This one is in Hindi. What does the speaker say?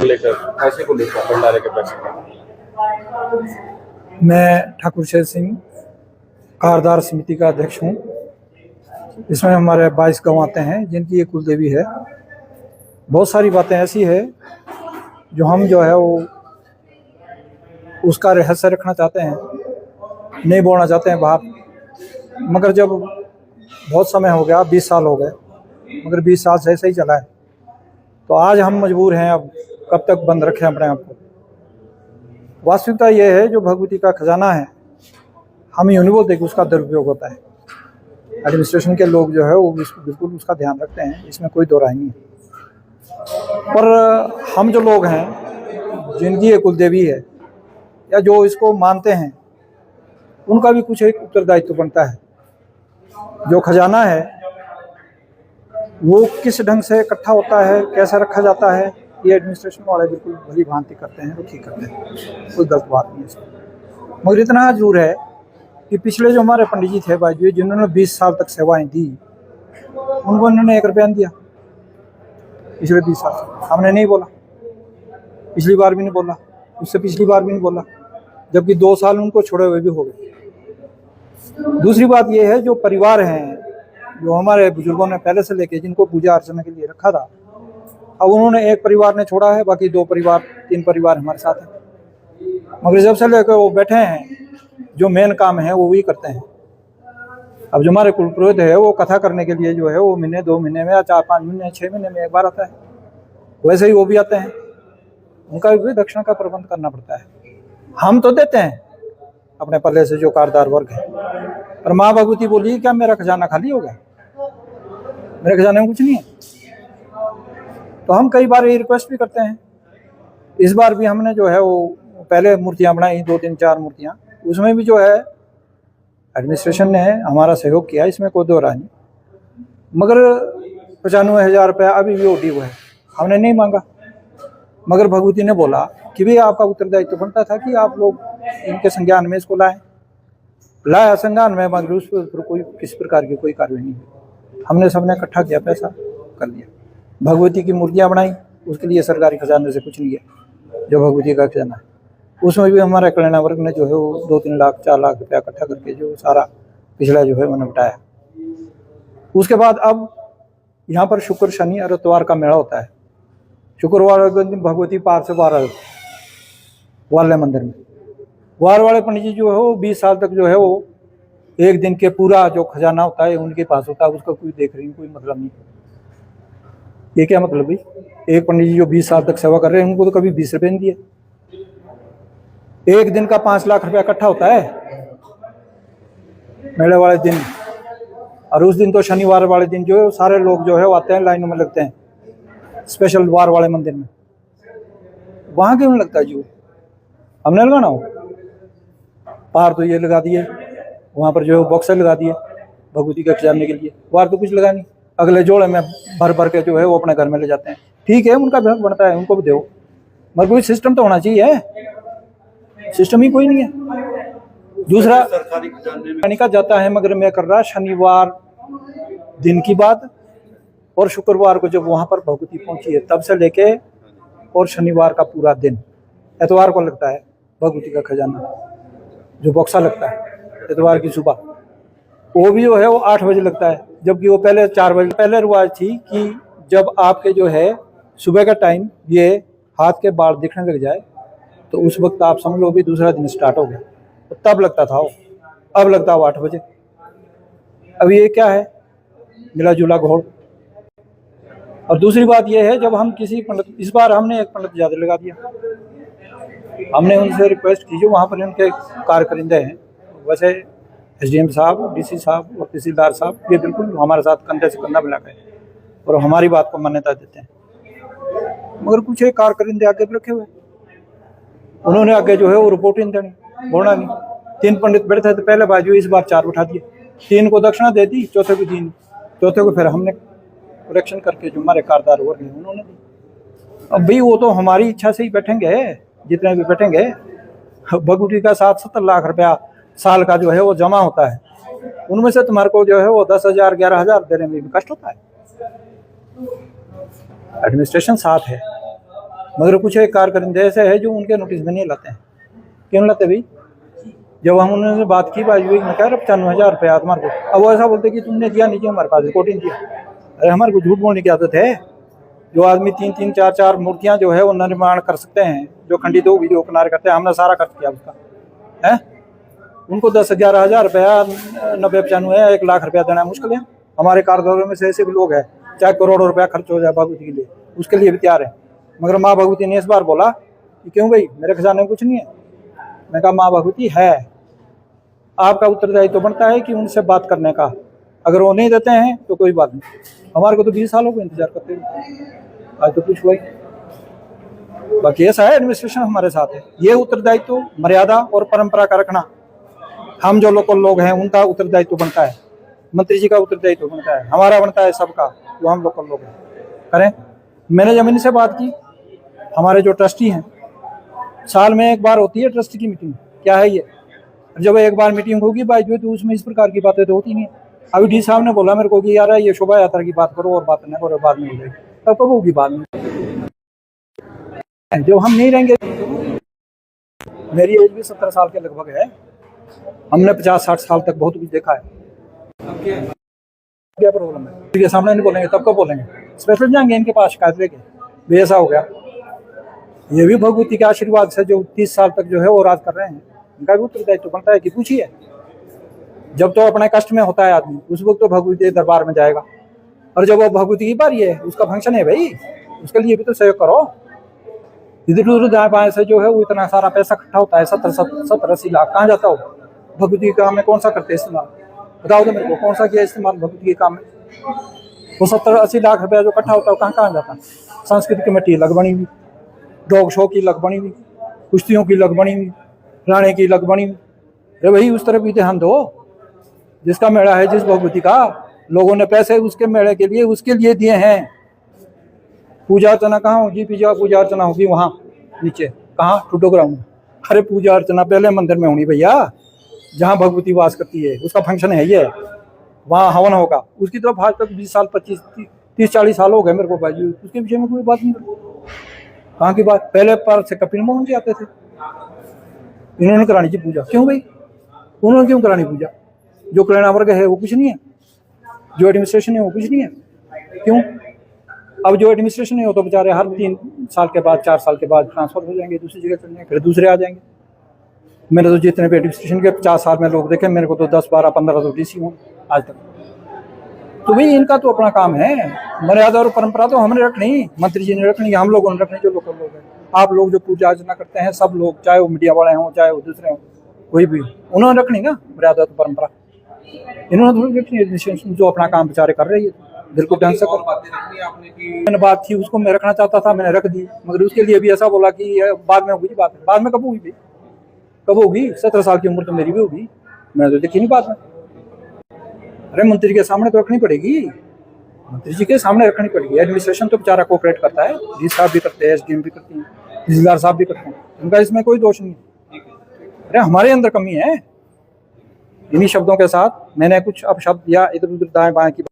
लेकर पैसे को लेकर भंडारे के पैसे का। मैं ठाकुर शेर सिंह कारदार समिति का अध्यक्ष हूँ। इसमें हमारे 22 गाँव आते हैं जिनकी ये कुल देवी है। बहुत सारी बातें ऐसी है जो हम जो है वो उसका रहस्य रखना चाहते हैं, नहीं बोलना चाहते हैं बाहर। मगर जब बहुत समय हो गया, 20 साल हो गए, मगर 20 साल से ऐसे ही चला है, तो आज हम मजबूर हैं अब कब तक बंद रखें अपने आप को। वास्तविकता ये है जो भगवती का खजाना है, हम यूँ नहीं बोलते कि उसका दुरुपयोग होता है। एडमिनिस्ट्रेशन के लोग जो है वो बिल्कुल उसका ध्यान रखते हैं, इसमें कोई दो राय नहीं है। पर हम जो लोग हैं जिनकी ये कुल देवी है या जो इसको मानते हैं, उनका भी कुछ एक उत्तरदायित्व बनता है। जो खजाना है वो किस ढंग से इकट्ठा होता है, कैसा रखा जाता है, ये एडमिनिस्ट्रेशन वाले बिल्कुल भली भांति करते हैं, तो ठीक करते हैं, कोई गलत बात नहीं है इसमें। मगर इतना जरूर है कि पिछले जो हमारे पंडित जी थे भाई जी, जिन्होंने 20 साल तक सेवाएं दी, उनको इन्होंने 1 रुपया नहीं दिया पिछले 20 साल से। हमने नहीं बोला, पिछली बार भी नहीं बोला, उससे पिछली बार भी नहीं बोला, जबकि 2 साल उनको छोड़े हुए भी हो गए। दूसरी बात यह है जो परिवार हैं, जो हमारे बुजुर्गों ने पहले से लेके जिनको पूजा अर्चना के लिए रखा था, अब उन्होंने एक परिवार ने छोड़ा है, बाकी 2 परिवार 3 परिवार हमारे साथ हैं। मगर जब से लेकर वो बैठे हैं, जो मेन काम है वो वही करते हैं। अब जो हमारे कुल पुरोहित है वो कथा करने के लिए जो है वो महीने 2 महीने में या 4-5 महीने 6 महीने में एक बार आता है, वैसे ही वो भी आते हैं। उनका भी दक्षिणा का प्रबंध करना पड़ता है। हम तो देते हैं अपने पल्ले से जो कारदार वर्ग है, पर माँ भगवती बोली क्या मेरा खजाना खाली हो गया, मेरे खजाने में कुछ नहीं है। तो हम कई बार ये रिक्वेस्ट भी करते हैं। इस बार भी हमने जो है वो पहले मूर्तियाँ बनाई, 2-3-4 मूर्तियाँ, उसमें भी जो है एडमिनिस्ट्रेशन ने हमारा सहयोग किया, इसमें कोई दो राय नहीं। मगर 95,000 रुपया अभी भी ओडी हुआ है, हमने नहीं मांगा। मगर भगवती ने बोला कि भाई आपका उत्तरदायित्व बनता था कि आप लोग इनके संज्ञान में इसको लाया संज्ञान में, मगर उस पर कोई किसी प्रकार की कोई कार्रवाई नहीं हुई। हमने सबने इकट्ठा किया, पैसा कर लिया, भगवती की मूर्तियाँ बनाई, उसके लिए सरकारी खजाने से कुछ नहीं गया। जो भगवती का खजाना है उसमें भी हमारे कल्याण वर्ग ने जो है वो 2-3 लाख 4 लाख रुपया इकट्ठा करके जो सारा पिछला जो है मैंने बताया। उसके बाद अब यहाँ पर शुक्र शनि और इतवार का मेला होता है। शुक्रवार भगवती पार से वार वाले मंदिर में वार वाले पंडित जी जो है वो 20 साल तक जो है वो एक दिन के पूरा जो खजाना होता है उनके पास होता है, उसका कोई देख रही कोई मतलब नहीं। ये क्या मतलब भाई, एक पंडित जी जो 20 साल तक सेवा कर रहे हैं उनको तो कभी 20 रुपये नहीं दिए। एक दिन का 5 लाख रुपया इकट्ठा होता है मेले वाले दिन, और उस दिन तो शनिवार वाले दिन जो है सारे लोग जो है वो आते हैं, लाइनों में लगते हैं स्पेशल वार वाले मंदिर में। वहाँ क्यों लगता है जो हमने लगाना हो, पार तो ये लगा दिए, वहाँ पर जो है बॉक्सर लगा दिए भगवती के खजाने के लिए, वार तो कुछ लगा नहीं। अगले जोड़े में भर भर के जो है वो अपने घर में ले जाते हैं। ठीक है, उनका भी बनता है, उनको भी दो, मगर कोई सिस्टम तो होना चाहिए। सिस्टम ही कोई नहीं है। दूसरा सरकारी खजाने में का जाता है, मगर मैं कर रहा शनिवार दिन की बात, और शुक्रवार को जब वहाँ पर भगवती पहुँची है तब से लेके और शनिवार का पूरा दिन, एतवार को लगता है भगवती का खजाना जो बक्सा लगता है एतवार की सुबह, वो भी जो है वो 8 बजे लगता है, जबकि वो पहले 4 बजे। पहले रिवाज थी कि जब आपके जो है सुबह का टाइम ये हाथ के बाल दिखने लग जाए तो उस वक्त आप समझ लो भी दूसरा दिन स्टार्ट हो गया, तो तब लगता था वो। अब लगता है वो 8 बजे। अब ये क्या है, मिला जुला घोड़। और दूसरी बात ये है, जब हम किसी पंडित, इस बार हमने एक पंडित ज़्यादा लगा दिया, हमने उनसे रिक्वेस्ट की जो वहाँ पर उनके कार्यकरिंदे हैं, वैसे SDM साहब, DC साहब और तहसीलदार साहब ये बिल्कुल हमारे साथ कंधे से कंधा मिला गए और हमारी बात को मान्यता देते हैं। मगर कुछ एक कार्यकरिंदे आगे भी रखे हुए, उन्होंने आगे जो है वो रिपोर्ट नहीं देनी, बोलना नहीं। 3 पंडित बैठे थे तो पहले बाजू, इस बार 4 बैठा दिए, 3 को दक्षिणा दे दी, चौथे को 3, चौथे को फिर हमने करेक्शन करके जो हमारे कारदार वर्ग हैं उन्होंने दी। अब भाई वो तो हमारी इच्छा से ही बैठेंगे, जितने भी बैठेंगे। भगवती का 7-70 लाख रुपया साल का जो है वो जमा होता है, उनमें से तुम्हारे को जो है वो 10,000 11,000 देने में भी कष्ट होता है। एडमिनिस्ट्रेशन साथ है, मगर कुछ एक कारकर्दे ऐसे है जो उनके नोटिस में नहीं लाते हैं। क्यों लाते भाई? जब हम उन्होंने बात की बाजू में क्या 95,000 रुपया हमारे को, अब वो ऐसा बोलते कि तुमने दिया नहीं दिया, हमारे पास रिकॉर्ड नहीं दिया। अरे हमारे को झूठ बोलने की आदत है। जो आदमी 3-3, 4-4 मूर्तियां जो है वो निर्माण कर सकते हैं, जो खंडित हो वीडियो किनारे करते हैं, हमने सारा खर्च किया उसका है। उनको 10-11,000 रुपया 90-95 1 लाख रुपया देना मुश्किल है। हमारे कारीगरों में से ऐसे भी लोग हैं चाहे करोड़ों रुपया खर्च हो जाए भगवती के लिए, उसके लिए भी तैयार है। मगर माँ भगवती ने इस बार बोला कि क्यों भाई मेरे खजाने में कुछ नहीं है। मैं कहा माँ भगवती है, आपका उत्तरदायित्व तो बनता है कि उनसे बात करने का, अगर वो नहीं देते हैं तो कोई बात नहीं। हमारे को तो 20 सालों को इंतजार करते हैं, आज तो कुछ हुआ ही। बाकी ऐसा है एडमिनिस्ट्रेशन हमारे साथ है। ये उत्तरदायित्व मर्यादा और परंपरा का रखना हम जो लोकल लोग हैं उनका उत्तरदायित्व बनता है, मंत्री जी का उत्तरदायित्व बनता है, हमारा बनता है सबका, जो हम लोकल लोग हैं करें। मैंने जमीन से बात की, हमारे जो ट्रस्टी हैं साल में एक बार होती है ट्रस्टी की मीटिंग, क्या है ये, जब एक बार मीटिंग होगी भाई जो तो उसमें इस प्रकार की बातें तो होती नहीं। अभी डी साहब ने बोला मेरे को कि यार ये शोभा यात्रा की बात करो और बात नहीं करो, बाद में हो जाएगी, तब कब होगी बात में, जब हम नहीं रहेंगे। मेरी एज भी 17 साल के लगभग है, हमने 50-60 साल तक बहुत कुछ देखा है। क्या प्रॉब्लम है? इनके सामने नहीं बोलेंगे तब कब बोलेंगे? स्पेशल जाएंगे इनके पास शिकायत लेके भी ऐसा हो गया। ये भी भगवती के आशीर्वाद से जो 30 साल तक जो है वो राज कर रहे हैं, इनका भी उत्तरदायित्व बनता है कि पूछिए। जब तो अपने कष्ट में होता है आदमी उस वक्त तो भगवती दरबार में जाएगा, और जब वो भगवती की बारी है उसका फंक्शन है भाई, उसके लिए भी तो सहयोग करो। इधर उधर दाएं बाएं से जो है वो इतना सारा पैसा इकट्ठा होता है, 70-80 लाख कहाँ जाता हो? भगवती के काम में कौन सा करते इस्तेमाल? बताओ तो मेरे को, कौन सा किया इस्तेमाल भगवती के काम में? वो 70-80 लाख रुपया जो इकट्ठा होता है कहाँ कहाँ जाता है? सांस्कृतिक कमेटी अलग बनी हुई, डॉग शो की अलग बनी हुई, कुश्तियों की अलग बनी हुई, राणे की अलग बनी हुई। अरे भाई उस तरफ भी ध्यान दो। जिसका मेला है जिस भगवती का, लोगों ने पैसे उसके मेले के लिए उसके लिए दिए हैं। पूजा अर्चना कहाँ होगी? पूजा अर्चना होगी वहाँ नीचे, कहाँ? टूटो ग्राउंड। अरे पूजा अर्चना पहले मंदिर में होनी भैया, जहाँ भगवती वास करती है, उसका फंक्शन है ये, वहाँ हवन होगा। उसकी तरफ आज तक 20 साल 25-30-40 साल हो गए मेरे को बाजू, उसके विषय में कोई बात नहीं। कहाँ की बात? पहले पर से कपिल मोहन जी आते थे, इन्होंने करानी थी पूजा। क्यों भाई? उन्होंने क्यों करानी पूजा? जो कल्याण वर्ग है वो कुछ नहीं है, जो एडमिनिस्ट्रेशन है वो कुछ नहीं है। क्यों? अब जो एडमिनिस्ट्रेशन है वो तो बेचारे हर 3 साल के बाद 4 साल के बाद ट्रांसफर हो जाएंगे, दूसरी जगह चल जाएंगे, फिर दूसरे आ जाएंगे। मैंने तो जितने भी एडमिनिस्ट्रेशन के 50 साल में लोग देखे, मेरे को तो 10-12-15 तो डीसी हूँ आज तक। तो भाई इनका तो अपना काम है, मर्यादा और परंपरा तो हमने रखनी, मंत्री जी ने रखनी, हम लोगों ने रखनी, जो लोकल लोग हैं। आप लोग जो पूजा अर्चना करते हैं सब लोग, चाहे वो मीडिया वाले हों चाहे वो दूसरे हों, कोई भी, उन्होंने रखनी ना मर्यादा तो परंपरा। इन्होंने थोड़ी रखनी एडमिनिस्ट्रेशन, जो अपना काम बेचारे कर रही है बिल्कुल ढंग से मैंने बात थी उसको मैं रखना चाहता था, मैंने रख दी, मगर उसके लिए भी ऐसा बोला कि बाद में होगी बात। बाद में कब होगी? कब होगी? 17 साल की उम्र तो मेरी भी होगी, मैंने तो देखी नहीं बात में। अरे मंत्री के सामने तो रखनी पड़ेगी, मंत्री जी के सामने रखनी पड़ेगी। एडमिनिस्ट्रेशन तो बेचारा कोऑपरेट करता है, डी साहब भी करते हैं, एसडीएम भी करती हैं, तहसीलदार साहब भी करते हैं, उनका इसमें कोई दोष नहीं। अरे हमारे अंदर कमी है। इन्हीं शब्दों के साथ मैंने कुछ अपशब्द या इधर उधर दाएं बाएं की